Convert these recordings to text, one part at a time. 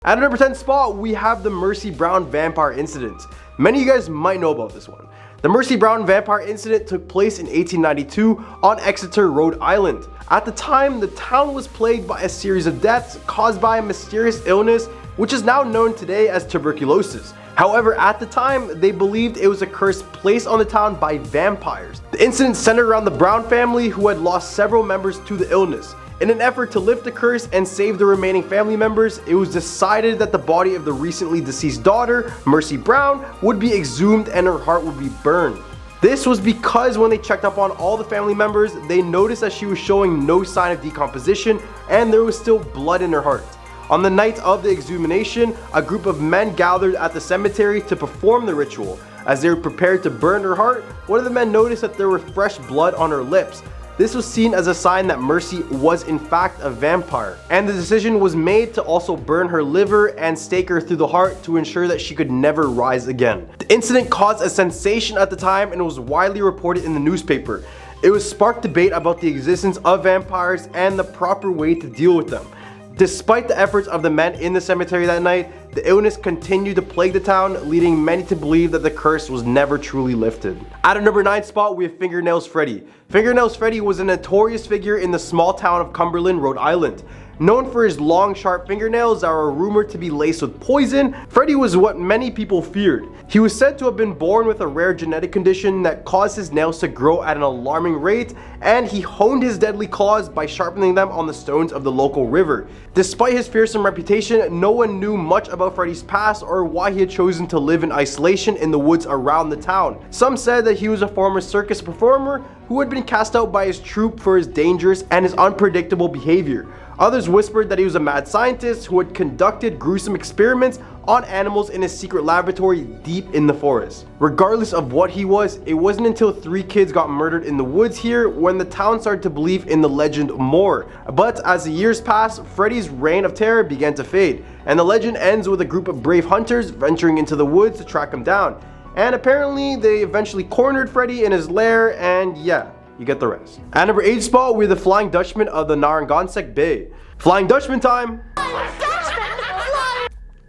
At number 10 spot, we have the Mercy Brown vampire incident. Many of you guys might know about this one. The Mercy Brown vampire incident took place in 1892 on Exeter, Rhode Island. At the time, the town was plagued by a series of deaths caused by a mysterious illness which is now known today as tuberculosis. However, at the time, they believed it was a curse placed on the town by vampires. The incident centered around the Brown family, who had lost several members to the illness. In an effort to lift the curse and save the remaining family members, it was decided that the body of the recently deceased daughter, Mercy Brown, would be exhumed and her heart would be burned. This was because when they checked up on all the family members, they noticed that she was showing no sign of decomposition and there was still blood in her heart. On the night of the exhumation, a group of men gathered at the cemetery to perform the ritual. As they were prepared to burn her heart, one of the men noticed that there were fresh blood on her lips. This was seen as a sign that Mercy was in fact a vampire, and the decision was made to also burn her liver and stake her through the heart to ensure that she could never rise again. The incident caused a sensation at the time and was widely reported in the newspaper. It was sparked debate about the existence of vampires and the proper way to deal with them. Despite the efforts of the men in the cemetery that night, the illness continued to plague the town, leading many to believe that the curse was never truly lifted. At a number 9 spot, we have Fingernails Freddy. Fingernails Freddy was a notorious figure in the small town of Cumberland, Rhode Island. Known for his long, sharp fingernails that were rumored to be laced with poison, Freddy was what many people feared. He was said to have been born with a rare genetic condition that caused his nails to grow at an alarming rate, and he honed his deadly claws by sharpening them on the stones of the local river. Despite his fearsome reputation, no one knew much about Freddy's past or why he had chosen to live in isolation in the woods around the town. Some said that he was a former circus performer who had been cast out by his troupe for his dangerous and his unpredictable behavior. Others whispered that he was a mad scientist who had conducted gruesome experiments on animals in his secret laboratory deep in the forest. Regardless of what he was, it wasn't until 3 kids got murdered in the woods here when the town started to believe in the legend more. But as the years passed, Freddy's reign of terror began to fade, and the legend ends with a group of brave hunters venturing into the woods to track him down. And apparently they eventually cornered Freddy in his lair, and yeah, you get the rest. At number 8 spot, we're the Flying Dutchman of the Narragansett Bay. Flying Dutchman time!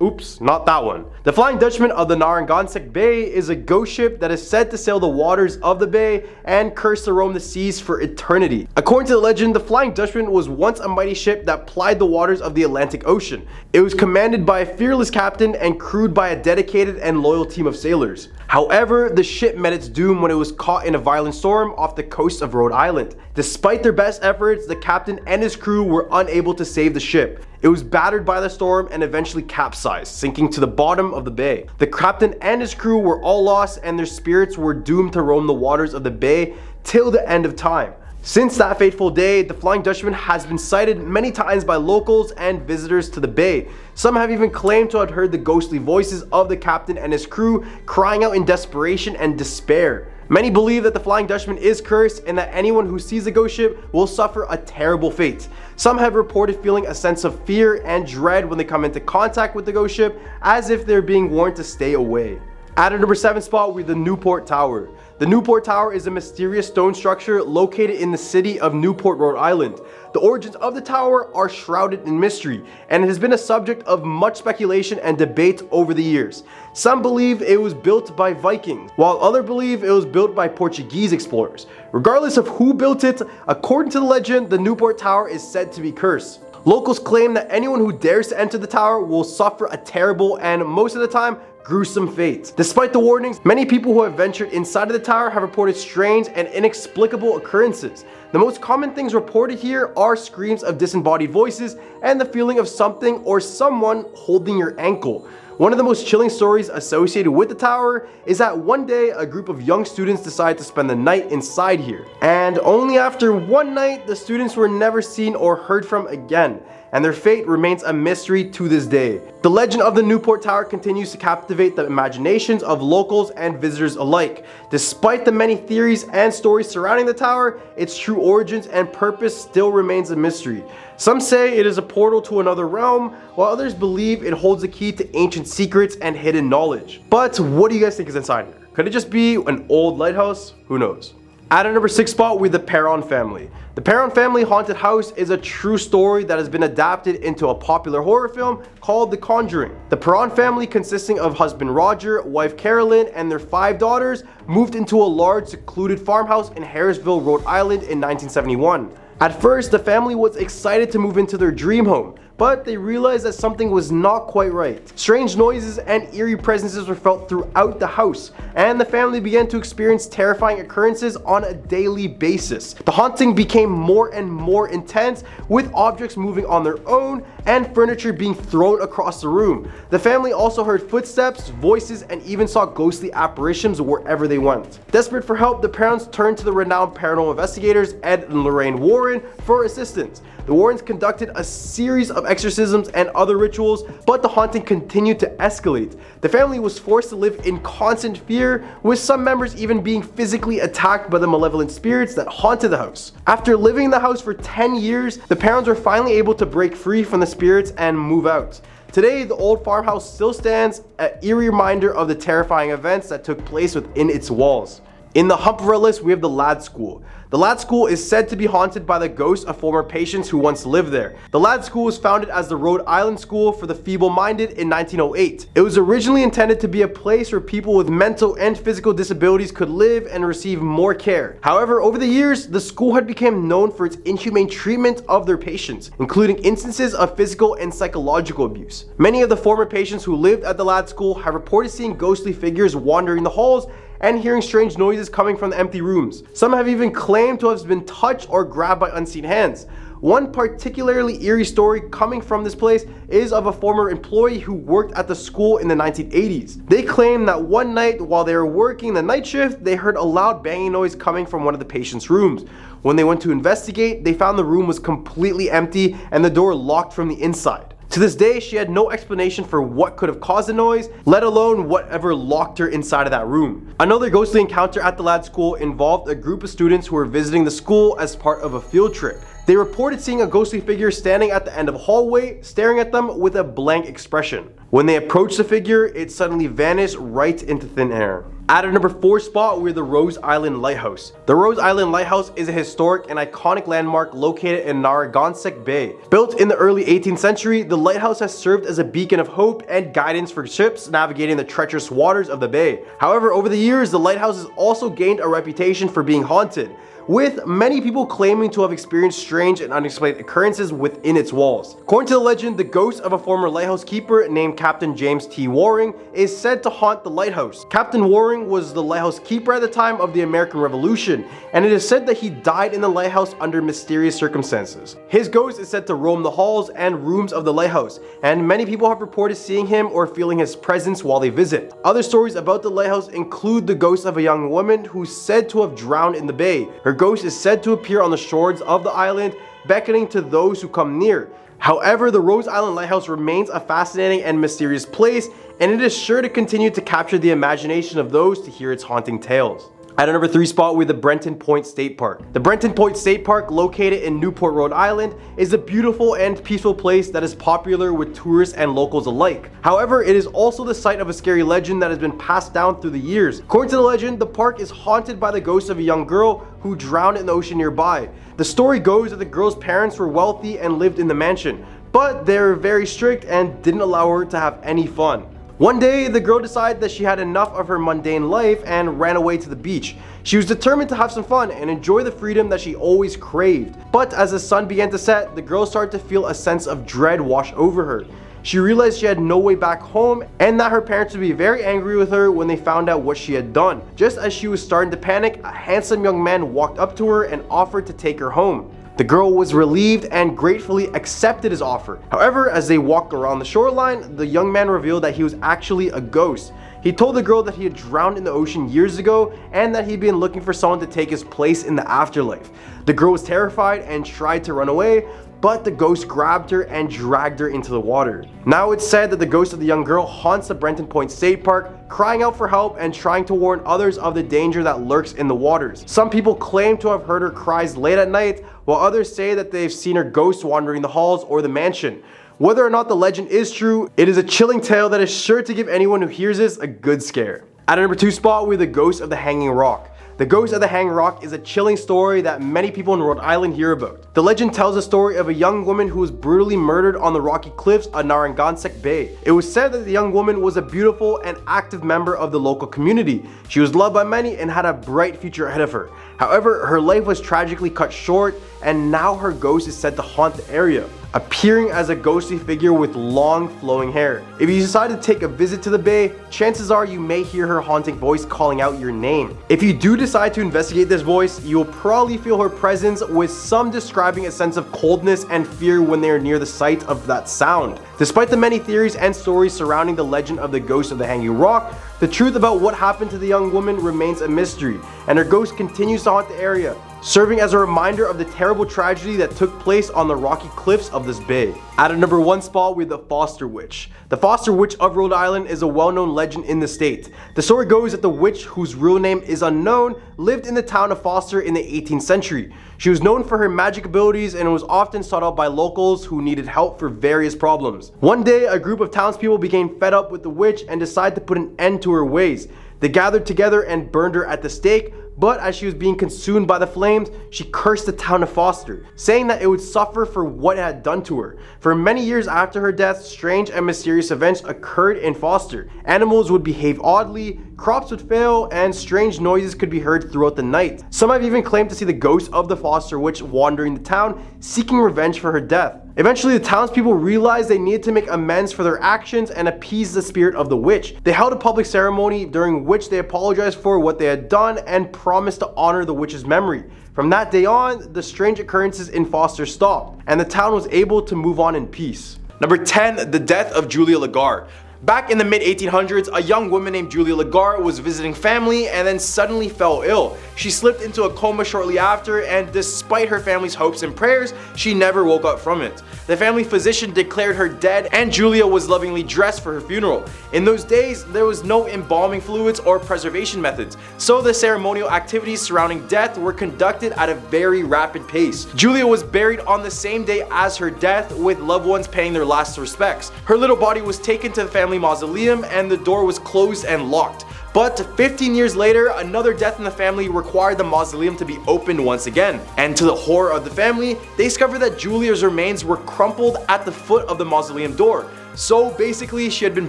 Oops, not that one. The Flying Dutchman of the Narragansett Bay is a ghost ship that is said to sail the waters of the bay and cursed to roam the seas for eternity. According to the legend, the Flying Dutchman was once a mighty ship that plied the waters of the Atlantic Ocean. It was commanded by a fearless captain and crewed by a dedicated and loyal team of sailors. However, the ship met its doom when it was caught in a violent storm off the coast of Rhode Island. Despite their best efforts, the captain and his crew were unable to save the ship. It was battered by the storm and eventually capsized, sinking to the bottom of the bay. The captain and his crew were all lost, and their spirits were doomed to roam the waters of the bay till the end of time. Since that fateful day, the Flying Dutchman has been sighted many times by locals and visitors to the bay. Some have even claimed to have heard the ghostly voices of the captain and his crew crying out in desperation and despair. Many believe that the Flying Dutchman is cursed and that anyone who sees the ghost ship will suffer a terrible fate. Some have reported feeling a sense of fear and dread when they come into contact with the ghost ship, as if they're being warned to stay away. At our number 7 spot, we have the Newport Tower. The Newport Tower is a mysterious stone structure located in the city of Newport, Rhode Island. The origins of the tower are shrouded in mystery, and it has been a subject of much speculation and debate over the years. Some believe it was built by Vikings, while others believe it was built by Portuguese explorers. Regardless of who built it, according to the legend, the Newport Tower is said to be cursed. Locals claim that anyone who dares to enter the tower will suffer a terrible and most of the time gruesome fate. Despite the warnings, many people who have ventured inside of the tower have reported strange and inexplicable occurrences. The most common things reported here are screams of disembodied voices and the feeling of something or someone holding your ankle. One of the most chilling stories associated with the tower is that one day a group of young students decided to spend the night inside here. And only after one night, the students were never seen or heard from again, and their fate remains a mystery to this day. The legend of the Newport Tower continues to captivate the imaginations of locals and visitors alike. Despite the many theories and stories surrounding the tower, its true origins and purpose still remains a mystery. Some say it is a portal to another realm, while others believe it holds the key to ancient secrets and hidden knowledge. But what do you guys think is inside here? Could it just be an old lighthouse? Who knows? At a number 6 spot, we have the Perron family. The Perron family haunted house is a true story that has been adapted into a popular horror film called The Conjuring. The Perron family, consisting of husband Roger, wife Carolyn, and their 5 daughters, moved into a large secluded farmhouse in Harrisville, Rhode Island in 1971. At first, the family was excited to move into their dream home, but they realized that something was not quite right. Strange noises and eerie presences were felt throughout the house, and the family began to experience terrifying occurrences on a daily basis. The haunting became more and more intense, with objects moving on their own and furniture being thrown across the room. The family also heard footsteps, voices, and even saw ghostly apparitions wherever they went. Desperate for help, the parents turned to the renowned paranormal investigators Ed and Lorraine Warren for assistance. The Warrens conducted a series of exorcisms and other rituals, but the haunting continued to escalate. The family was forced to live in constant fear, with some members even being physically attacked by the malevolent spirits that haunted the house. After living in the house for 10 years, the parents were finally able to break free from the spirits and move out. Today, the old farmhouse still stands, an eerie reminder of the terrifying events that took place within its walls. In the hump of our list, we have the Ladd School. The Ladd School is said to be haunted by the ghosts of former patients who once lived there. The Ladd School was founded as the Rhode Island School for the Feeble-Minded in 1908. It was originally intended to be a place where people with mental and physical disabilities could live and receive more care. However, over the years, the school had become known for its inhumane treatment of their patients, including instances of physical and psychological abuse. Many of the former patients who lived at the Ladd School have reported seeing ghostly figures wandering the halls and hearing strange noises coming from the empty rooms. Some have even claimed to have been touched or grabbed by unseen hands. One particularly eerie story coming from this place is of a former employee who worked at the school in the 1980s. They claim that one night while they were working the night shift, they heard a loud banging noise coming from one of the patients' rooms. When they went to investigate, they found the room was completely empty and the door locked from the inside. To this day, she had no explanation for what could have caused the noise, let alone whatever locked her inside of that room. Another ghostly encounter at the Ladd School involved a group of students who were visiting the school as part of a field trip. They reported seeing a ghostly figure standing at the end of a hallway, staring at them with a blank expression. When they approached the figure, it suddenly vanished right into thin air. At our number 4 spot, we're the Rose Island Lighthouse. The Rose Island Lighthouse is a historic and iconic landmark located in Narragansett Bay. Built in the early 18th century, the lighthouse has served as a beacon of hope and guidance for ships navigating the treacherous waters of the bay. However, over the years, the lighthouse has also gained a reputation for being haunted, with many people claiming to have experienced strange and unexplained occurrences within its walls. According to the legend, the ghost of a former lighthouse keeper named Captain James T. Waring is said to haunt the lighthouse. Captain Waring was the lighthouse keeper at the time of the American Revolution, and it is said that he died in the lighthouse under mysterious circumstances. His ghost is said to roam the halls and rooms of the lighthouse, and many people have reported seeing him or feeling his presence while they visit. Other stories about the lighthouse include the ghost of a young woman who's said to have drowned in the bay. Her ghost is said to appear on the shores of the island, beckoning to those who come near. However, the Rose Island Lighthouse remains a fascinating and mysterious place, and it is sure to continue to capture the imagination of those to hear its haunting tales. At our number 3 spot, we have the Brenton Point State Park. The Brenton Point State Park, located in Newport, Rhode Island, is a beautiful and peaceful place that is popular with tourists and locals alike. However, it is also the site of a scary legend that has been passed down through the years. According to the legend, the park is haunted by the ghost of a young girl who drowned in the ocean nearby. The story goes that the girl's parents were wealthy and lived in the mansion, but they were very strict and didn't allow her to have any fun. One day, the girl decided that she had enough of her mundane life and ran away to the beach. She was determined to have some fun and enjoy the freedom that she always craved. But as the sun began to set, the girl started to feel a sense of dread wash over her. She realized she had no way back home and that her parents would be very angry with her when they found out what she had done. Just as she was starting to panic, a handsome young man walked up to her and offered to take her home. The girl was relieved and gratefully accepted his offer. However, as they walked around the shoreline, the young man revealed that he was actually a ghost. He told the girl that he had drowned in the ocean years ago and that he'd been looking for someone to take his place in the afterlife. The girl was terrified and tried to run away, but the ghost grabbed her and dragged her into the water. Now it's said that the ghost of the young girl haunts the Brenton Point State Park, crying out for help and trying to warn others of the danger that lurks in the waters. Some people claim to have heard her cries late at night, while others say that they've seen her ghost wandering the halls or the mansion. Whether or not the legend is true, it is a chilling tale that is sure to give anyone who hears this a good scare. At our number 2 spot, we have the ghost of the Hanging Rock. The The ghost of the Hanging Rock is a chilling story that many people in Rhode Island hear about. The legend tells the story of a young woman who was brutally murdered on the rocky cliffs of Narragansett Bay. It was said that the young woman was a beautiful and active member of the local community. She was loved by many and had a bright future ahead of her. However, her life was tragically cut short, and now her ghost is said to haunt the area, appearing as a ghostly figure with long flowing hair. If you decide to take a visit to the bay, chances are you may hear her haunting voice calling out your name. If you do decide to investigate this voice, you'll probably feel her presence, with some describing a sense of coldness and fear when they are near the site of that sound. Despite the many theories and stories surrounding the legend of the ghost of the Hanging Rock, the truth about what happened to the young woman remains a mystery, and her ghost continues to haunt the area, serving as a reminder of the terrible tragedy that took place on the rocky cliffs of this bay. At a number 1 spot, we have the Foster Witch. The Foster Witch of Rhode Island is a well-known legend in the state. The story goes that the witch, whose real name is unknown, lived in the town of Foster in the 18th century. She was known for her magic abilities and was often sought out by locals who needed help for various problems. One day, a group of townspeople became fed up with the witch and decided to put an end to her ways. They gathered together and burned her at the stake, but as she was being consumed by the flames, she cursed the town of Foster, saying that it would suffer for what it had done to her. For many years after her death, strange and mysterious events occurred in Foster. Animals would behave oddly, crops would fail, and strange noises could be heard throughout the night. Some have even claimed to see the ghost of the Foster Witch wandering the town, seeking revenge for her death. Eventually, the townspeople realized they needed to make amends for their actions and appease the spirit of the witch. They held a public ceremony during which they apologized for what they had done and promised to honor the witch's memory. From that day on, the strange occurrences in Foster stopped, and the town was able to move on in peace. Number 10, the death of Julia Lagar. Back in the mid-1800s, a young woman named Julia Lagar was visiting family and then suddenly fell ill. She slipped into a coma shortly after, and despite her family's hopes and prayers, she never woke up from it. The family physician declared her dead, and Julia was lovingly dressed for her funeral. In those days, there was no embalming fluids or preservation methods, so the ceremonial activities surrounding death were conducted at a very rapid pace. Julia was buried on the same day as her death, with loved ones paying their last respects. Her little body was taken to the family mausoleum, and the door was closed and locked. But 15 years later, another death in the family required the mausoleum to be opened once again. And to the horror of the family, they discovered that Julia's remains were crumpled at the foot of the mausoleum door. So basically, she had been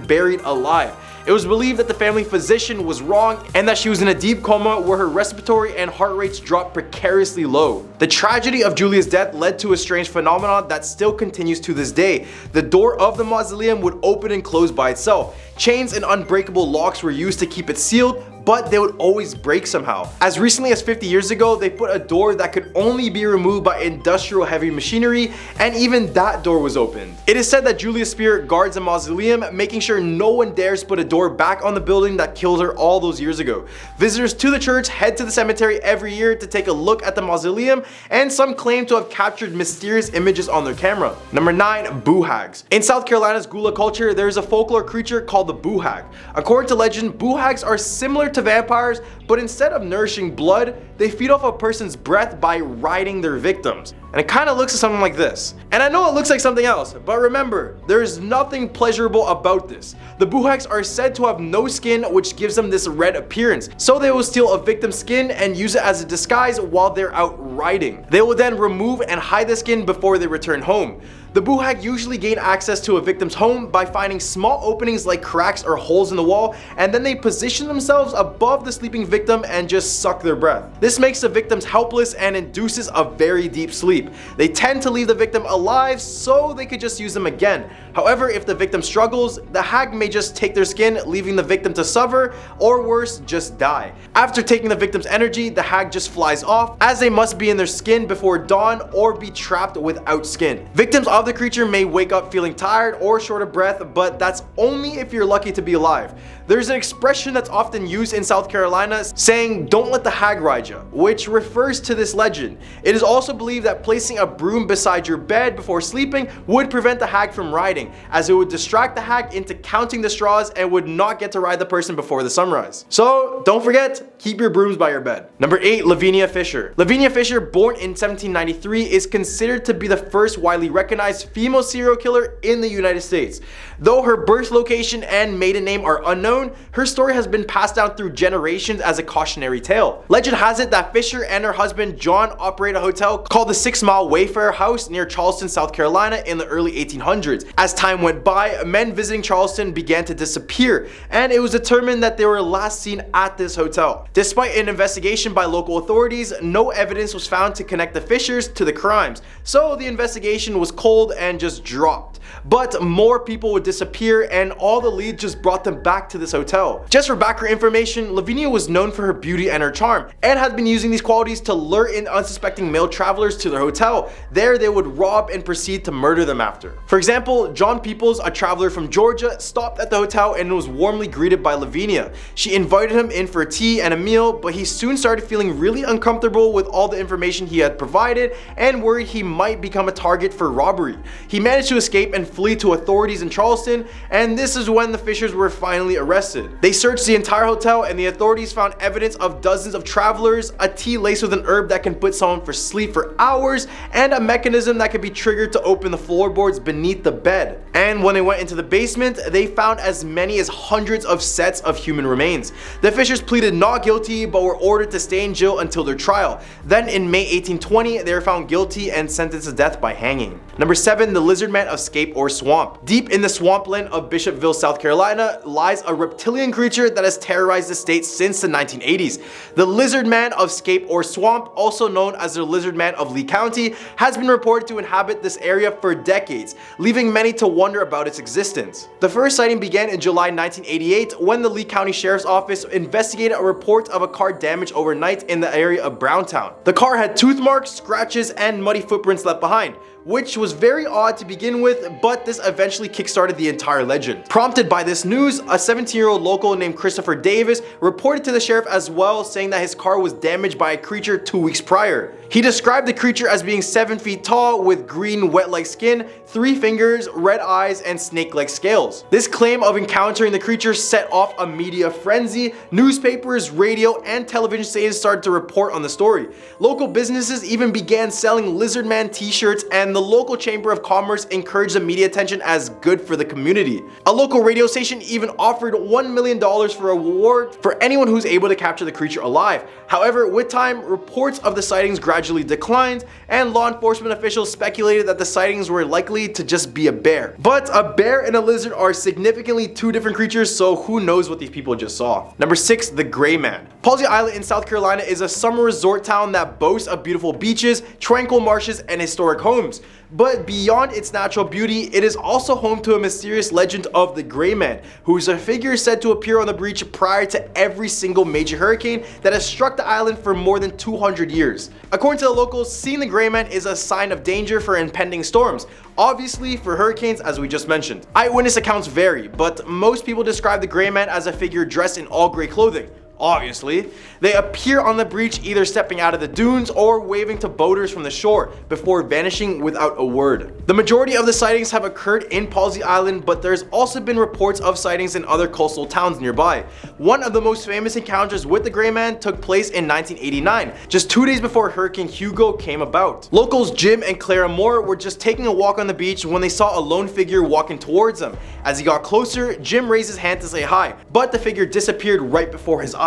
buried alive. It was believed that the family physician was wrong and that she was in a deep coma where her respiratory and heart rates dropped precariously low. The tragedy of Julia's death led to a strange phenomenon that still continues to this day. The door of the mausoleum would open and close by itself. Chains and unbreakable locks were used to keep it sealed, but they would always break somehow. As recently as 50 years ago, they put a door that could only be removed by industrial heavy machinery, and even that door was opened. It is said that Julia's spirit guards the mausoleum, making sure no one dares put a door back on the building that killed her all those years ago. Visitors to the church head to the cemetery every year to take a look at the mausoleum, and some claim to have captured mysterious images on their camera. Number 9, boo hags. In South Carolina's Gula culture, there is a folklore creature called the boo hag. According to legend, boo hags are similar to vampires, but instead of nourishing blood, they feed off a person's breath by riding their victims. And it kind of looks something like this. And I know it looks like something else, but remember, there is nothing pleasurable about this. The boo hags are said to have no skin, which gives them this red appearance. So they will steal a victim's skin and use it as a disguise while they're out riding. They will then remove and hide the skin before they return home. The boo hag usually gain access to a victim's home by finding small openings like cracks or holes in the wall, and then they position themselves above the sleeping victim and just suck their breath. This makes the victims helpless and induces a very deep sleep. They tend to leave the victim alive so they could just use them again. However, if the victim struggles, the hag may just take their skin, leaving the victim to suffer, or worse, just die. After taking the victim's energy, the hag just flies off, as they must be in their skin before dawn or be trapped without skin. Victims of the creature may wake up feeling tired or short of breath, but that's only if you're lucky to be alive. There's an expression that's often used in South Carolina saying, "Don't let the hag ride ya," which refers to this legend. It is also believed that placing a broom beside your bed before sleeping would prevent the hag from riding, as it would distract the hag into counting the straws and would not get to ride the person before the sunrise. So don't forget, keep your brooms by your bed. Number 8, Lavinia Fisher. Lavinia Fisher, born in 1793, is considered to be the first widely recognized female serial killer in the United States. Though her birth location and maiden name are unknown, her story has been passed down through generations as a cautionary tale. Legend has it that Fisher and her husband John operate a hotel called the 6 Mile Wayfarer House near Charleston, South Carolina in the early 1800s. As time went by, men visiting Charleston began to disappear, and it was determined that they were last seen at this hotel. Despite an investigation by local authorities, no evidence was found to connect the Fishers to the crimes, so the investigation was cold and just dropped. But more people would disappear, and all the leads just brought them back to this hotel. Just for background information, Lavinia was known for her beauty and her charm, and had been using these qualities to lure in unsuspecting male travelers to their hotel. There they would rob and proceed to murder them after. For example, John Peoples, a traveler from Georgia, stopped at the hotel and was warmly greeted by Lavinia. She invited him in for tea and a meal, but he soon started feeling really uncomfortable with all the information he had provided and worried he might become a target for robbery. He managed to escape and flee to authorities in Charleston, and this is when the Fishers were finally arrested. They searched the entire hotel, and the authorities found evidence of dozens of travelers, a tea laced with an herb that can put someone for sleep for hours, and a mechanism that could be triggered to open the floorboards beneath the bed. And when they went into the basement, they found as many as hundreds of sets of human remains. The Fishers pleaded not guilty, but were ordered to stay in jail until their trial. Then in May 1820, they were found guilty and sentenced to death by hanging. Number 7, the Lizard Man of Scape or Swamp. Deep in the swampland of Bishopville, South Carolina, lies a reptilian creature that has terrorized the state since the 1980s. The Lizard Man of Scape or Swamp, also known as the Lizard Man of Lee County, has been reported to inhabit this area for decades, leaving many to wonder about its existence. The first sighting began in July 1988 when the Lee County Sheriff's Office investigated a report of a car damaged overnight in the area of Browntown. The car had tooth marks, scratches, and muddy footprints left behind, which was very odd to begin with, but this eventually kickstarted the entire legend. Prompted by this news, a 17-year-old local named Christopher Davis reported to the sheriff as well, saying that his car was damaged by a creature 2 weeks prior. He described the creature as being 7 feet tall with green wet-like skin, 3 fingers, red eyes, and snake-like scales. This claim of encountering the creature set off a media frenzy. Newspapers, radio, and television stations started to report on the story. Local businesses even began selling Lizard Man t-shirts, and the local Chamber of Commerce encouraged the media attention as good for the community. A local radio station even offered $1 million for a reward for anyone who's able to capture the creature alive. However, with time, reports of the sightings gradually declined, and law enforcement officials speculated that the sightings were likely to just be a bear. But a bear and a lizard are significantly two different creatures, so who knows what these people just saw. Number 6, the Gray Man. Palsy Island in South Carolina is a summer resort town that boasts of beautiful beaches, tranquil marshes, and historic homes. But beyond its natural beauty, it is also home to a mysterious legend of the Gray Man, who is a figure said to appear on the beach prior to every single major hurricane that has struck the island for more than 200 years. According to the locals, seeing the Gray Man is a sign of danger for impending storms, obviously for hurricanes as we just mentioned. Eyewitness accounts vary, but most people describe the Gray Man as a figure dressed in all gray clothing. Obviously, they appear on the beach either stepping out of the dunes or waving to boaters from the shore before vanishing without a word. The majority of the sightings have occurred in Palsy Island, but there's also been reports of sightings in other coastal towns nearby. One of the most famous encounters with the Gray Man took place in 1989, just 2 days before Hurricane Hugo came about. Locals Jim and Clara Moore were just taking a walk on the beach when they saw a lone figure walking towards them. As he got closer, Jim raised his hand to say hi, but the figure disappeared right before his eyes.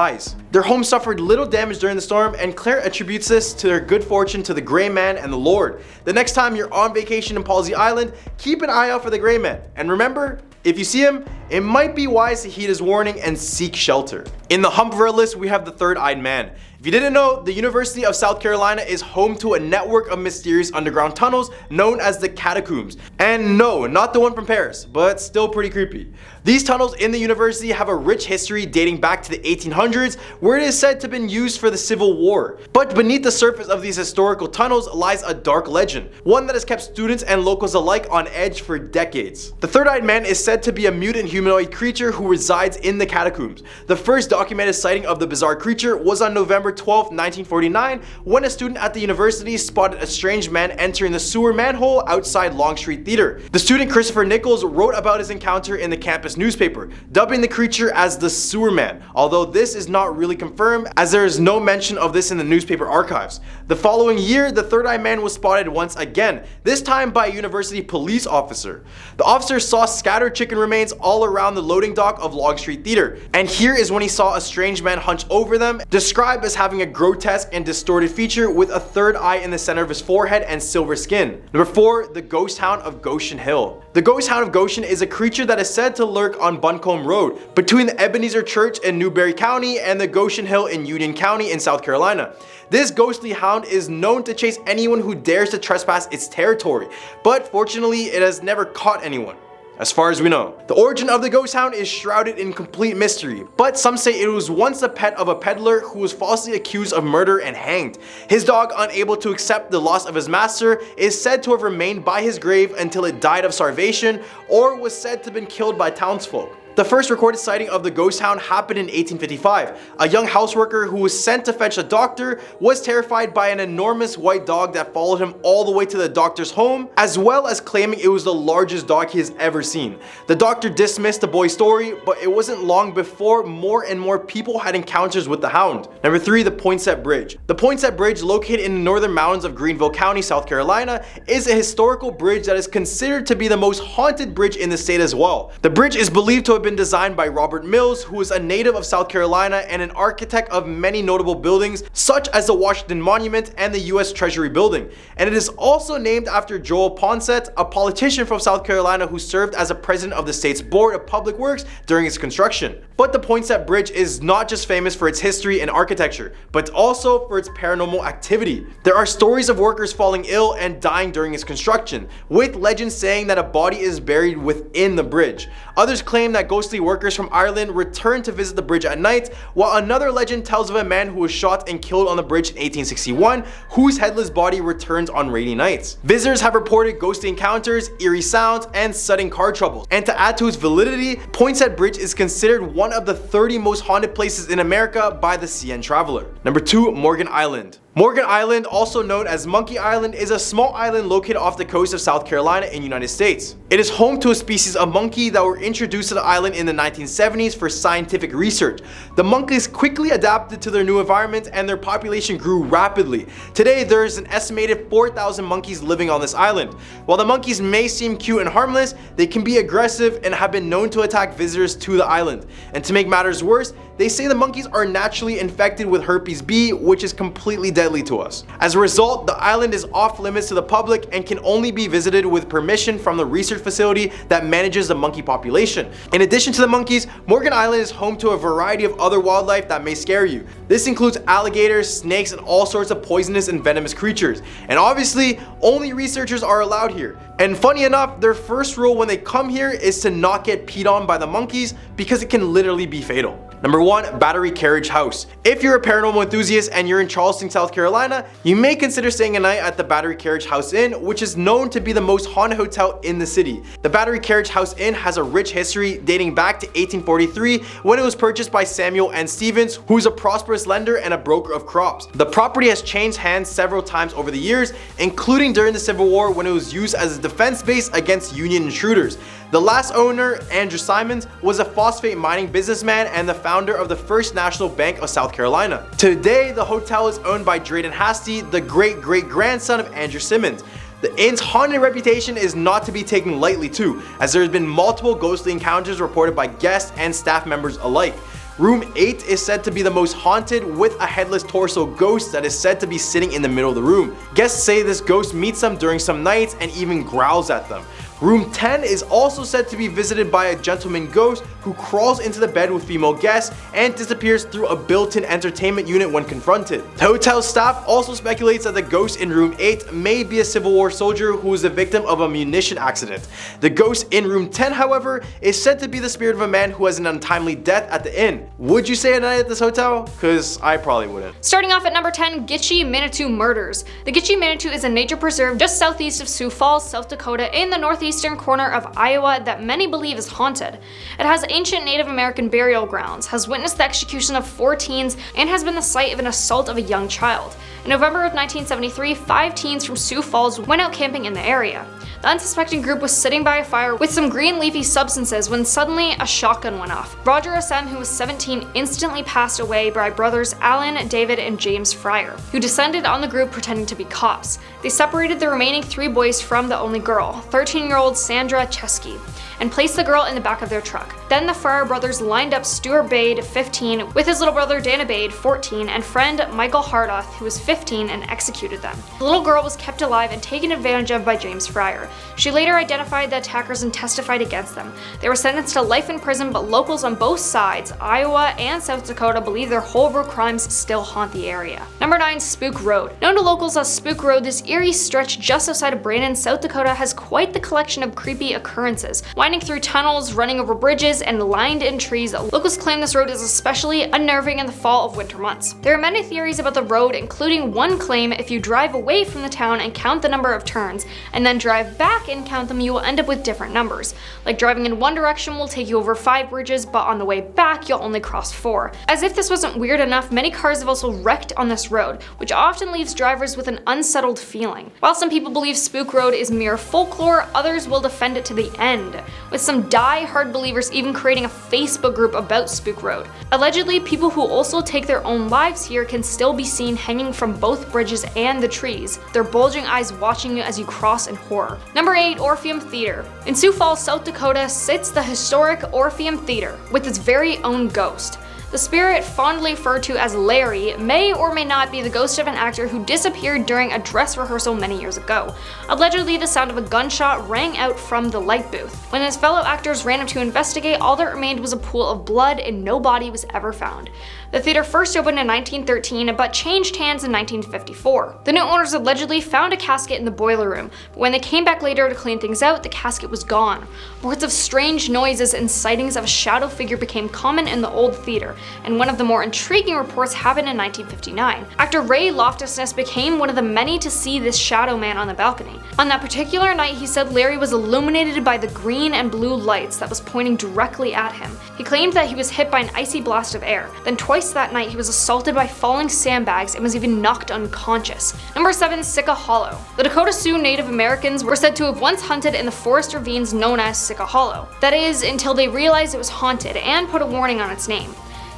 Their home suffered little damage during the storm, and Claire attributes this to their good fortune to the Gray Man and the Lord. The next time you're on vacation in Palsy Island, keep an eye out for the Gray Man. And remember, if you see him, it might be wise to heed his warning and seek shelter. In the hump of our list, we have the Third-Eyed Man. If you didn't know, the University of South Carolina is home to a network of mysterious underground tunnels known as the Catacombs. And no, not the one from Paris, but still pretty creepy. These tunnels in the university have a rich history dating back to the 1800s, where it is said to have been used for the Civil War. But beneath the surface of these historical tunnels lies a dark legend, one that has kept students and locals alike on edge for decades. The Third-Eyed Man is said to be a mutant humanoid creature who resides in the catacombs. The first documented sighting of the bizarre creature was on November 12, 1949, when a student at the university spotted a strange man entering the sewer manhole outside Long Street Theater. The student Christopher Nichols wrote about his encounter in the campus newspaper, dubbing the creature as the Sewer Man, although this is not really confirmed as there is no mention of this in the newspaper archives. The following year, the Third Eye Man was spotted once again, this time by a university police officer. The officer saw scattered chicken remains all around the loading dock of Long Street Theater, and here is when he saw a strange man hunch over them, described as having a grotesque and distorted feature with a third eye in the center of his forehead and silver skin. Number 4, the Ghost Hound of Goshen Hill. The Ghost Hound of Goshen is a creature that is said to lurk on Buncombe Road, between the Ebenezer Church in Newberry County and the Goshen Hill in Union County in South Carolina. This ghostly hound is known to chase anyone who dares to trespass its territory, but fortunately it has never caught anyone, as far as we know. The origin of the ghost hound is shrouded in complete mystery, but some say it was once the pet of a peddler who was falsely accused of murder and hanged. His dog, unable to accept the loss of his master, is said to have remained by his grave until it died of starvation or was said to have been killed by townsfolk. The first recorded sighting of the ghost hound happened in 1855. A young houseworker who was sent to fetch a doctor was terrified by an enormous white dog that followed him all the way to the doctor's home, as well as claiming it was the largest dog he has ever seen. The doctor dismissed the boy's story, but it wasn't long before more and more people had encounters with the hound. Number 3, the Poinsett Bridge. The Poinsett Bridge, located in the northern mountains of Greenville County, South Carolina, is a historical bridge that is considered to be the most haunted bridge in the state as well. The bridge is believed to have been designed by Robert Mills, who is a native of South Carolina and an architect of many notable buildings such as the Washington Monument and the US Treasury Building. And it is also named after Joel Poinsett, a politician from South Carolina who served as a president of the state's Board of Public Works during its construction. But the Poinsett Bridge is not just famous for its history and architecture, but also for its paranormal activity. There are stories of workers falling ill and dying during its construction, with legends saying that a body is buried within the bridge. Others claim that ghostly workers from Ireland returned to visit the bridge at night, while another legend tells of a man who was shot and killed on the bridge in 1861, whose headless body returns on rainy nights. Visitors have reported ghostly encounters, eerie sounds, and sudden car troubles. And to add to its validity, Poinsett Bridge is considered one of the 30 most haunted places in America by the CN Traveler. Number 2, Morgan Island. Morgan Island, also known as Monkey Island, is a small island located off the coast of South Carolina in the United States. It is home to a species of monkey that were introduced to the island in the 1970s for scientific research. The monkeys quickly adapted to their new environment and their population grew rapidly. Today, there is an estimated 4,000 monkeys living on this island. While the monkeys may seem cute and harmless, they can be aggressive and have been known to attack visitors to the island. And to make matters worse, they say the monkeys are naturally infected with herpes B, which is completely deadly to us. As a result, the island is off limits to the public and can only be visited with permission from the research facility that manages the monkey population. In addition to the monkeys, Morgan Island is home to a variety of other wildlife that may scare you. This includes alligators, snakes, and all sorts of poisonous and venomous creatures. And obviously, only researchers are allowed here. And funny enough, their first rule when they come here is to not get peed on by the monkeys because it can literally be fatal. Number 1, Battery Carriage House. If you're a paranormal enthusiast and you're in Charleston, South Carolina, you may consider staying a night at the Battery Carriage House Inn, which is known to be the most haunted hotel in the city. The Battery Carriage House Inn has a rich history dating back to 1843 when it was purchased by Samuel N. Stevens, who is a prosperous lender and a broker of crops. The property has changed hands several times over the years, including during the Civil War when it was used as a defense base against Union intruders. The last owner, Andrew Simons, was a phosphate mining businessman and the founder of the First National Bank of South Carolina. Today, the hotel is owned by Drayden Hasty, the great-great-grandson of Andrew Simmons. The inn's haunted reputation is not to be taken lightly too, as there has been multiple ghostly encounters reported by guests and staff members alike. Room 8 is said to be the most haunted, with a headless torso ghost that is said to be sitting in the middle of the room. Guests say this ghost meets them during some nights and even growls at them. Room 10 is also said to be visited by a gentleman ghost who crawls into the bed with female guests and disappears through a built-in entertainment unit when confronted. The hotel staff also speculates that the ghost in room 8 may be a Civil War soldier who was the victim of a munition accident. The ghost in room 10, however, is said to be the spirit of a man who has an untimely death at the inn. Would you stay a night at this hotel? Cause I probably wouldn't. Starting off at number 10, Gitche Manitou Murders. The Gitche Manitou is a nature preserve just southeast of Sioux Falls, South Dakota, in the northeastern corner of Iowa that many believe is haunted. It has ancient Native American burial grounds, has witnessed the execution of 4 teens, and has been the site of an assault of a young child. In November of 1973, 5 teens from Sioux Falls went out camping in the area. The unsuspecting group was sitting by a fire with some green leafy substances when suddenly a shotgun went off. Roger SM, who was 17, instantly passed away by brothers Alan, David, and James Fryer, who descended on the group pretending to be cops. They separated the remaining 3 boys from the only girl, 13-year-old Sandra Chesky, and placed the girl in the back of their truck. Then the Fryer brothers lined up Stuart Bade, 15, with his little brother Dana Bade, 14, and friend Michael Hardoth, who was 15, and executed them. The little girl was kept alive and taken advantage of by James Fryer. She later identified the attackers and testified against them. They were sentenced to life in prison, but locals on both sides, Iowa and South Dakota, believe their horrible crimes still haunt the area. Number 9. Spook Road. Known to locals as Spook Road, this eerie stretch just outside of Brandon, South Dakota has quite the collection of creepy occurrences. Winding through tunnels, running over bridges, and lined in trees, locals claim this road is especially unnerving in the fall of winter months. There are many theories about the road, including one claim if you drive away from the town and count the number of turns, and then drive back and count them, you will end up with different numbers. Like driving in one direction will take you over 5 bridges, but on the way back you'll only cross 4. As if this wasn't weird enough, many cars have also wrecked on this road, which often leaves drivers with an unsettled feeling. While some people believe Spook Road is mere folklore, others will defend it to the end, with some die-hard believers even creating a Facebook group about Spook Road. Allegedly, people who also take their own lives here can still be seen hanging from both bridges and the trees, their bulging eyes watching you as you cross in horror. Number 8. Orpheum Theater. In Sioux Falls, South Dakota sits the historic Orpheum Theater with its very own ghost. The spirit, fondly referred to as Larry, may or may not be the ghost of an actor who disappeared during a dress rehearsal many years ago. Allegedly, the sound of a gunshot rang out from the light booth. When his fellow actors ran up to investigate, all that remained was a pool of blood and no body was ever found. The theater first opened in 1913, but changed hands in 1954. The new owners allegedly found a casket in the boiler room, but when they came back later to clean things out, the casket was gone. Reports of strange noises and sightings of a shadow figure became common in the old theater, and one of the more intriguing reports happened in 1959. Actor Ray Loftusness became one of the many to see this shadow man on the balcony. On that particular night, he said Larry was illuminated by the green and blue lights that was pointing directly at him. He claimed that he was hit by an icy blast of air. Then twice that night, he was assaulted by falling sandbags and was even knocked unconscious. Number 7. Sika Hollow. The Dakota Sioux Native Americans were said to have once hunted in the forest ravines known as Sika Hollow. That is, until they realized it was haunted and put a warning on its name.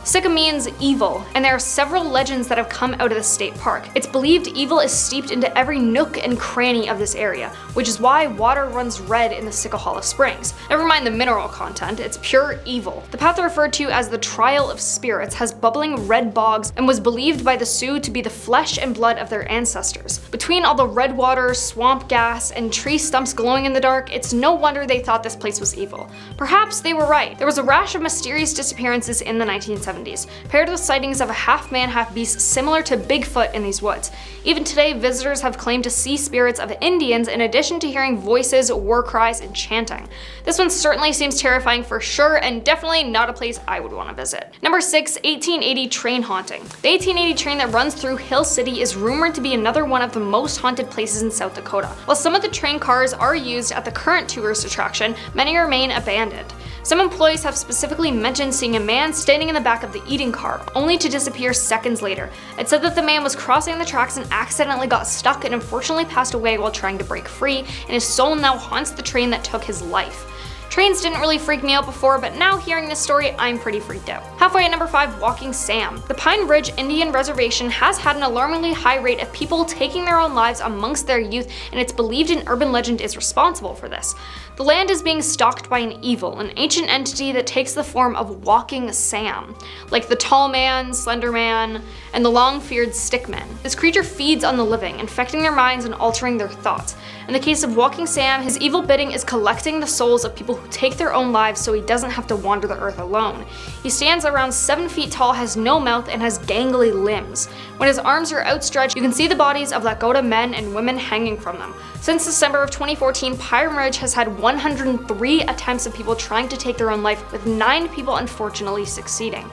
Sika means evil, and there are several legends that have come out of the state park. It's believed evil is steeped into every nook and cranny of this area, which is why water runs red in the Sika Hollow Springs. Never mind the mineral content, it's pure evil. The path referred to as the Trial of Spirits has bubbling red bogs and was believed by the Sioux to be the flesh and blood of their ancestors. Between all the red water, swamp gas, and tree stumps glowing in the dark, it's no wonder they thought this place was evil. Perhaps they were right. There was a rash of mysterious disappearances in the 1970s. Paired with sightings of a half-man, half-beast similar to Bigfoot in these woods. Even today, visitors have claimed to see spirits of Indians in addition to hearing voices, war cries, and chanting. This one certainly seems terrifying for sure, and definitely not a place I would want to visit. Number 6. 1880 Train Haunting. The 1880 train that runs through Hill City is rumored to be another one of the most haunted places in South Dakota. While some of the train cars are used at the current tourist attraction, many remain abandoned. Some employees have specifically mentioned seeing a man standing in the back of the eating car, only to disappear seconds later. It said that the man was crossing the tracks and accidentally got stuck and unfortunately passed away while trying to break free, and his soul now haunts the train that took his life. Trains didn't really freak me out before, but now hearing this story, I'm pretty freaked out. Halfway at number 5, Walking Sam. The Pine Ridge Indian Reservation has had an alarmingly high rate of people taking their own lives amongst their youth, and it's believed an urban legend is responsible for this. The land is being stalked by an evil, an ancient entity that takes the form of Walking Sam, like the Tall Man, Slender Man, and the long-feared Stickman. This creature feeds on the living, infecting their minds and altering their thoughts. In the case of Walking Sam, his evil bidding is collecting the souls of people who take their own lives so he doesn't have to wander the earth alone. He stands around 7 feet tall, has no mouth, and has gangly limbs. When his arms are outstretched, you can see the bodies of Lakota men and women hanging from them. Since December of 2014, Pine Ridge has had 103 attempts of people trying to take their own life, with 9 people unfortunately succeeding.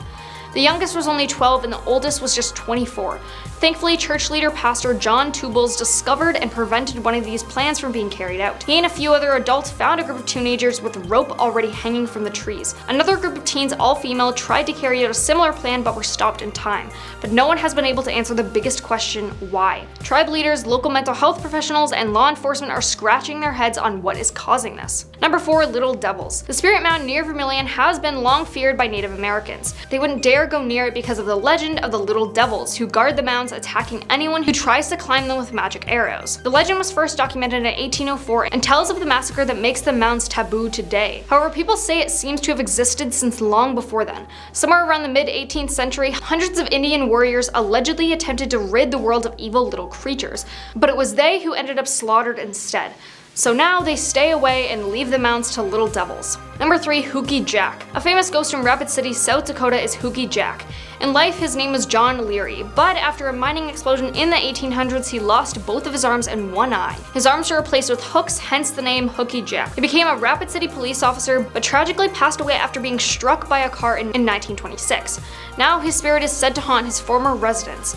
The youngest was only 12 and the oldest was just 24. Thankfully, church leader Pastor John Tubles discovered and prevented one of these plans from being carried out. He and a few other adults found a group of teenagers with rope already hanging from the trees. Another group of teens, all female, tried to carry out a similar plan but were stopped in time. But no one has been able to answer the biggest question: why? Tribe leaders, local mental health professionals, and law enforcement are scratching their heads on what is causing this. Number 4. Little Devils. The Spirit Mound near Vermilion has been long feared by Native Americans. They wouldn't dare go near it because of the legend of the Little Devils, who guard the mounds, attacking anyone who tries to climb them with magic arrows. The legend was first documented in 1804 and tells of the massacre that makes the mounds taboo today. However, people say it seems to have existed since long before then. Somewhere around the mid-18th century, hundreds of Indian warriors allegedly attempted to rid the world of evil little creatures, but it was they who ended up slaughtered instead. So now they stay away and leave the mounds to Little Devils. Number 3. Hookie Jack. A famous ghost from Rapid City, South Dakota is Hookie Jack. In life, his name was John Leary, but after a mining explosion in the 1800s, he lost both of his arms and one eye. His arms were replaced with hooks, hence the name Hookie Jack. He became a Rapid City police officer, but tragically passed away after being struck by a car in 1926. Now his spirit is said to haunt his former residence,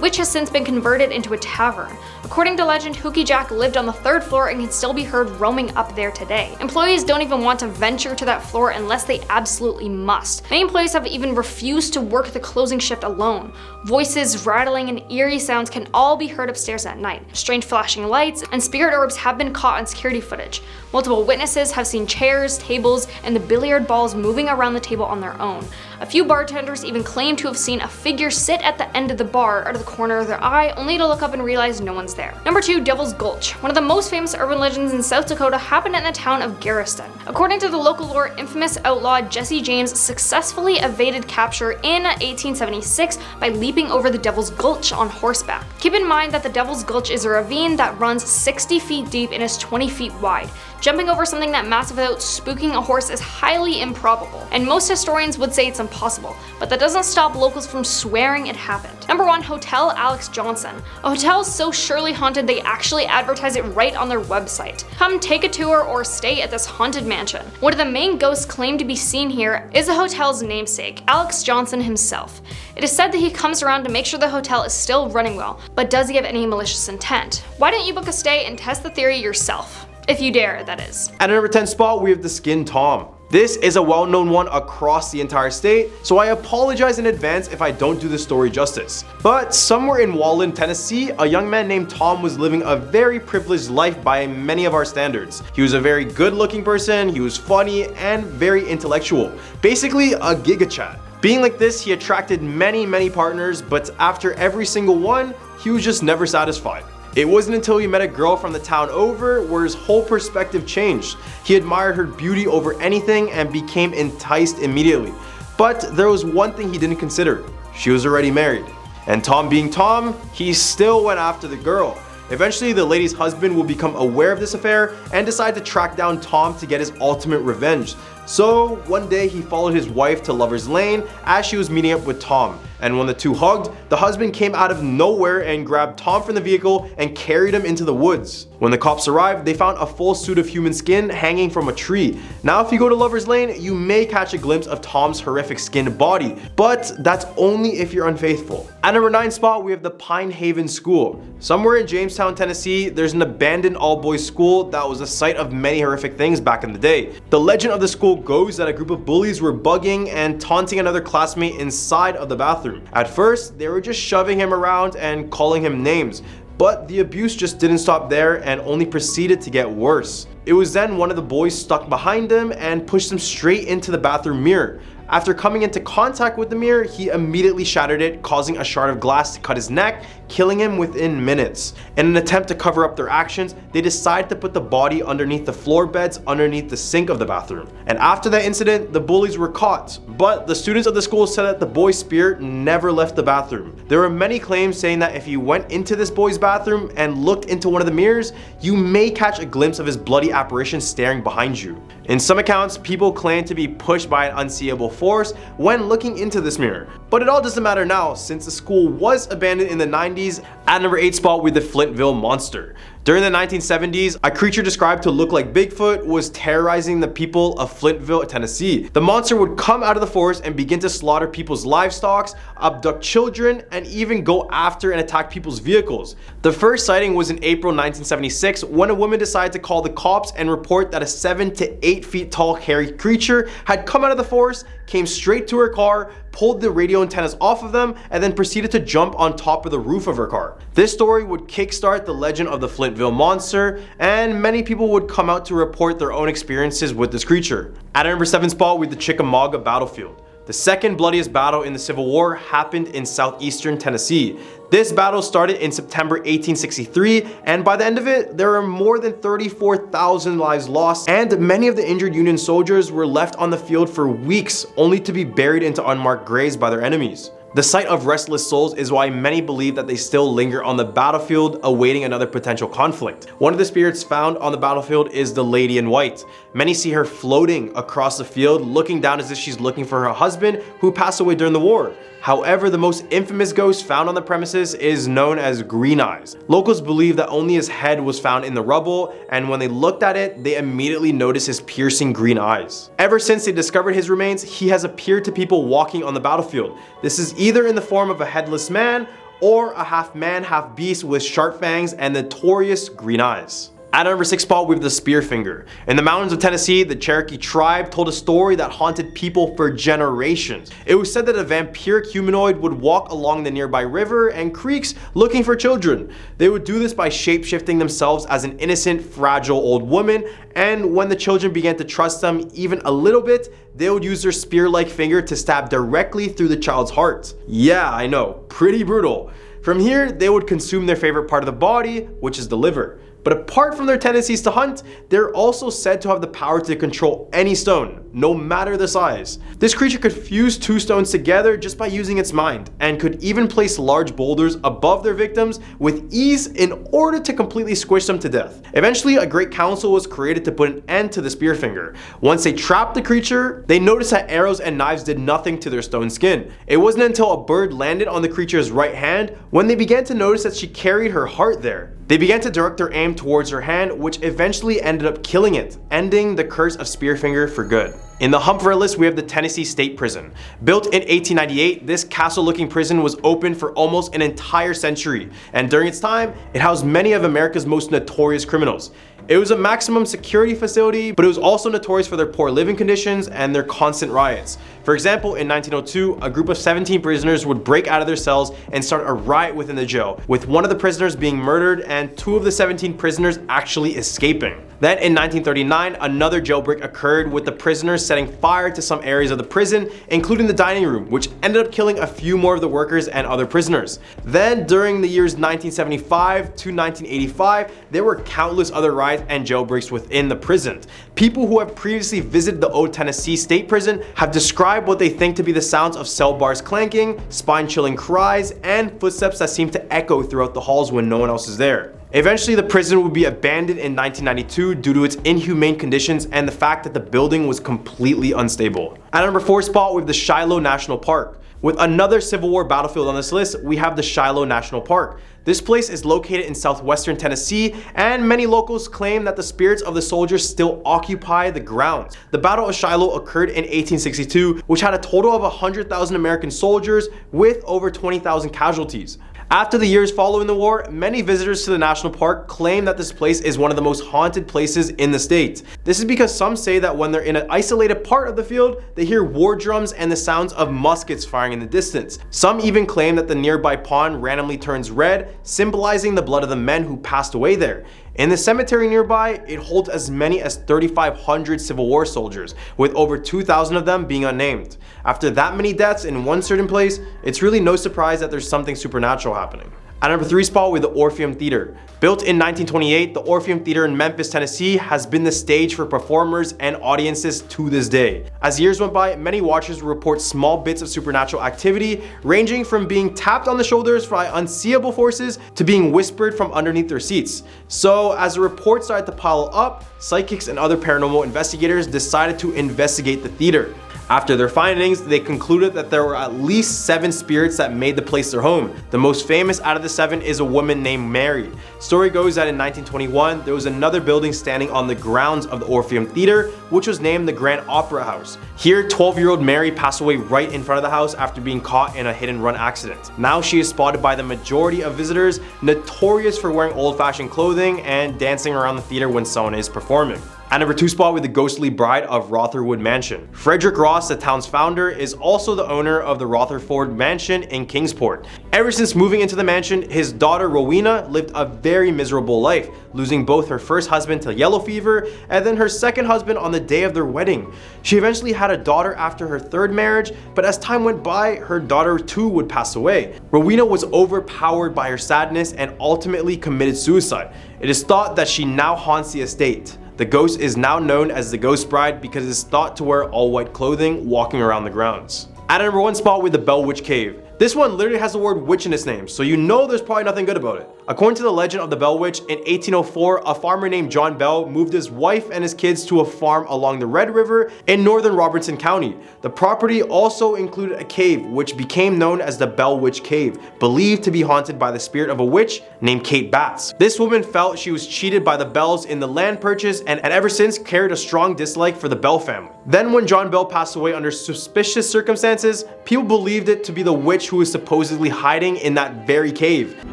which has since been converted into a tavern. According to legend, Hookie Jack lived on the 3rd floor and can still be heard roaming up there today. Employees don't even want to venture to that floor unless they absolutely must. Many employees have even refused to work the closing shift alone. Voices, rattling, and eerie sounds can all be heard upstairs at night. Strange flashing lights and spirit orbs have been caught on security footage. Multiple witnesses have seen chairs, tables, and the billiard balls moving around the table on their own. A few bartenders even claim to have seen a figure sit at the end of the bar out of the corner of their eye, only to look up and realize no one's there. Number 2. Devil's Gulch. One of the most famous urban legends in South Dakota happened in the town of Garriston. According to the local lore, infamous outlaw Jesse James successfully evaded capture in 1876 by leaping over the Devil's Gulch on horseback. Keep in mind that the Devil's Gulch is a ravine that runs 60 feet deep and is 20 feet wide. Jumping over something that massive without spooking a horse is highly improbable, and most historians would say it's impossible, but that doesn't stop locals from swearing it happened. Number 1. Hotel Alex Johnson. A hotel so surely haunted they actually advertise it right on their website. Come take a tour or stay at this haunted mansion. One of the main ghosts claimed to be seen here is the hotel's namesake, Alex Johnson himself. It is said that he comes around to make sure the hotel is still running well, but does he have any malicious intent? Why don't you book a stay and test the theory yourself? If you dare, that is. At number 10 spot, we have the Skin Tom. This is a well-known one across the entire state, so I apologize in advance if I don't do the story justice. But somewhere in Wallen, Tennessee, a young man named Tom was living a very privileged life by many of our standards. He was a very good-looking person, he was funny, and very intellectual. Basically, a giga-chat. Being like this, he attracted many partners, but after every single one, he was just never satisfied. It wasn't until he met a girl from the town over where his whole perspective changed. He admired her beauty over anything and became enticed immediately. But there was one thing he didn't consider. She was already married. And Tom being Tom, he still went after the girl. Eventually, the lady's husband will become aware of this affair and decide to track down Tom to get his ultimate revenge. So one day he followed his wife to Lover's Lane as she was meeting up with Tom. And when the two hugged, the husband came out of nowhere and grabbed Tom from the vehicle and carried him into the woods. When the cops arrived, they found a full suit of human skin hanging from a tree. Now if you go to Lover's Lane, you may catch a glimpse of Tom's horrific skinned body, but that's only if you're unfaithful. At number 9 spot, we have the Pine Haven School. Somewhere in Jamestown, Tennessee, there's an abandoned all-boys school that was the site of many horrific things back in the day. The legend of the school goes that a group of bullies were bugging and taunting another classmate inside of the bathroom. At first, they were just shoving him around and calling him names, but the abuse just didn't stop there and only proceeded to get worse. It was then one of the boys stuck behind him and pushed him straight into the bathroom mirror. After coming into contact with the mirror, he immediately shattered it, causing a shard of glass to cut his neck, killing him within minutes. In an attempt to cover up their actions, they decided to put the body underneath the floor beds underneath the sink of the bathroom. And after that incident, the bullies were caught, but the students of the school said that the boy's spirit never left the bathroom. There were many claims saying that if you went into this boy's bathroom and looked into one of the mirrors, you may catch a glimpse of his bloody apparition staring behind you. In some accounts, people claim to be pushed by an unseeable force when looking into this mirror. But it all doesn't matter now since the school was abandoned in the 90s. At number 8 spot with the Flintville Monster. During the 1970s, a creature described to look like Bigfoot was terrorizing the people of Flintville, Tennessee. The monster would come out of the forest and begin to slaughter people's livestock, abduct children, and even go after and attack people's vehicles. The first sighting was in April 1976 when a woman decided to call the cops and report that a 7 to 8 feet tall hairy creature had come out of the forest, came straight to her car, pulled the radio antennas off of them, and then proceeded to jump on top of the roof of her car. This story would kickstart the legend of the Flintville monster, and many people would come out to report their own experiences with this creature. At our number 7 spot, we have the Chickamauga battlefield. The second bloodiest battle in the Civil War happened in southeastern Tennessee. This battle started in September 1863, and by the end of it, there were more than 34,000 lives lost, and many of the injured Union soldiers were left on the field for weeks, only to be buried into unmarked graves by their enemies. The sight of restless souls is why many believe that they still linger on the battlefield, awaiting another potential conflict. One of the spirits found on the battlefield is the Lady in White. Many see her floating across the field, looking down as if she's looking for her husband who passed away during the war. However, the most infamous ghost found on the premises is known as Green Eyes. Locals believe that only his head was found in the rubble, and when they looked at it, they immediately noticed his piercing green eyes. Ever since they discovered his remains, he has appeared to people walking on the battlefield. This is either in the form of a headless man or a half man, half beast with sharp fangs and notorious green eyes. At our number 6 spot, we have the Spearfinger. In the mountains of Tennessee, the Cherokee tribe told a story that haunted people for generations. It was said that a vampiric humanoid would walk along the nearby river and creeks looking for children. They would do this by shape-shifting themselves as an innocent, fragile old woman, and when the children began to trust them even a little bit, they would use their spear-like finger to stab directly through the child's heart. Yeah, I know, pretty brutal. From here, they would consume their favorite part of the body, which is the liver. But apart from their tendencies to hunt, they're also said to have the power to control any stone, no matter the size. This creature could fuse 2 stones together just by using its mind, and could even place large boulders above their victims with ease in order to completely squish them to death. Eventually, a great council was created to put an end to the Spearfinger. Once they trapped the creature, they noticed that arrows and knives did nothing to their stone skin. It wasn't until a bird landed on the creature's right hand when they began to notice that she carried her heart there. They began to direct their aim towards her hand, which eventually ended up killing it, ending the curse of Spearfinger for good. In the hump for our list, we have the Tennessee State Prison. Built in 1898, this castle-looking prison was open for almost an entire century, and during its time, it housed many of America's most notorious criminals. It was a maximum security facility, but it was also notorious for their poor living conditions and their constant riots. For example, in 1902, a group of 17 prisoners would break out of their cells and start a riot within the jail, with one of the prisoners being murdered and 2 of the 17 prisoners actually escaping. Then in 1939, another jailbreak occurred with the prisoners setting fire to some areas of the prison, including the dining room, which ended up killing a few more of the workers and other prisoners. Then during the years 1975 to 1985, there were countless other riots and jailbreaks within the prison. People who have previously visited the old Tennessee State Prison have described what they think to be the sounds of cell bars clanking, spine-chilling cries, and footsteps that seem to echo throughout the halls when no one else is there. Eventually, the prison would be abandoned in 1992 due to its inhumane conditions and the fact that the building was completely unstable. At number 4 spot, we have the Shiloh National Park. With another Civil War battlefield on this list, we have the Shiloh National Park. This place is located in southwestern Tennessee, and many locals claim that the spirits of the soldiers still occupy the grounds. The Battle of Shiloh occurred in 1862, which had a total of 100,000 American soldiers with over 20,000 casualties. After the years following the war, many visitors to the national park claim that this place is one of the most haunted places in the state. This is because some say that when they're in an isolated part of the field, they hear war drums and the sounds of muskets firing in the distance. Some even claim that the nearby pond randomly turns red, symbolizing the blood of the men who passed away there. In the cemetery nearby, it holds as many as 3,500 Civil War soldiers, with over 2,000 of them being unnamed. After that many deaths in one certain place, it's really no surprise that there's something supernatural happening. At number 3 spot, we have the Orpheum Theater. Built in 1928, the Orpheum Theater in Memphis, Tennessee has been the stage for performers and audiences to this day. As years went by, many watchers report small bits of supernatural activity, ranging from being tapped on the shoulders by unseeable forces to being whispered from underneath their seats. So as the reports started to pile up, psychics and other paranormal investigators decided to investigate the theater. After their findings, they concluded that there were at least 7 spirits that made the place their home. The most famous out of the 7 is a woman named Mary. Story goes that in 1921, there was another building standing on the grounds of the Orpheum Theater, which was named the Grand Opera House. Here, 12-year-old Mary passed away right in front of the house after being caught in a hit-and-run accident. Now she is spotted by the majority of visitors, notorious for wearing old-fashioned clothing and dancing around the theater when someone is performing. At number 2 spot, with the ghostly bride of Rotherwood Mansion. Frederick Ross, the town's founder, is also the owner of the Rotherford Mansion in Kingsport. Ever since moving into the mansion, his daughter Rowena lived a very miserable life, losing both her first husband to yellow fever and then her second husband on the day of their wedding. She eventually had a daughter after her 3rd marriage, but as time went by, her daughter too would pass away. Rowena was overpowered by her sadness and ultimately committed suicide. It is thought that she now haunts the estate. The ghost is now known as the Ghost Bride because it is thought to wear all white clothing walking around the grounds. At number 1 spot, with the Bell Witch Cave. This one literally has the word witch in its name, so you know there's probably nothing good about it. According to the legend of the Bell Witch, in 1804, a farmer named John Bell moved his wife and his kids to a farm along the Red River in northern Robertson County. The property also included a cave, which became known as the Bell Witch Cave, believed to be haunted by the spirit of a witch named Kate Batts. This woman felt she was cheated by the Bells in the land purchase and ever since carried a strong dislike for the Bell family. Then when John Bell passed away under suspicious circumstances, people believed it to be the witch who was supposedly hiding in that very cave.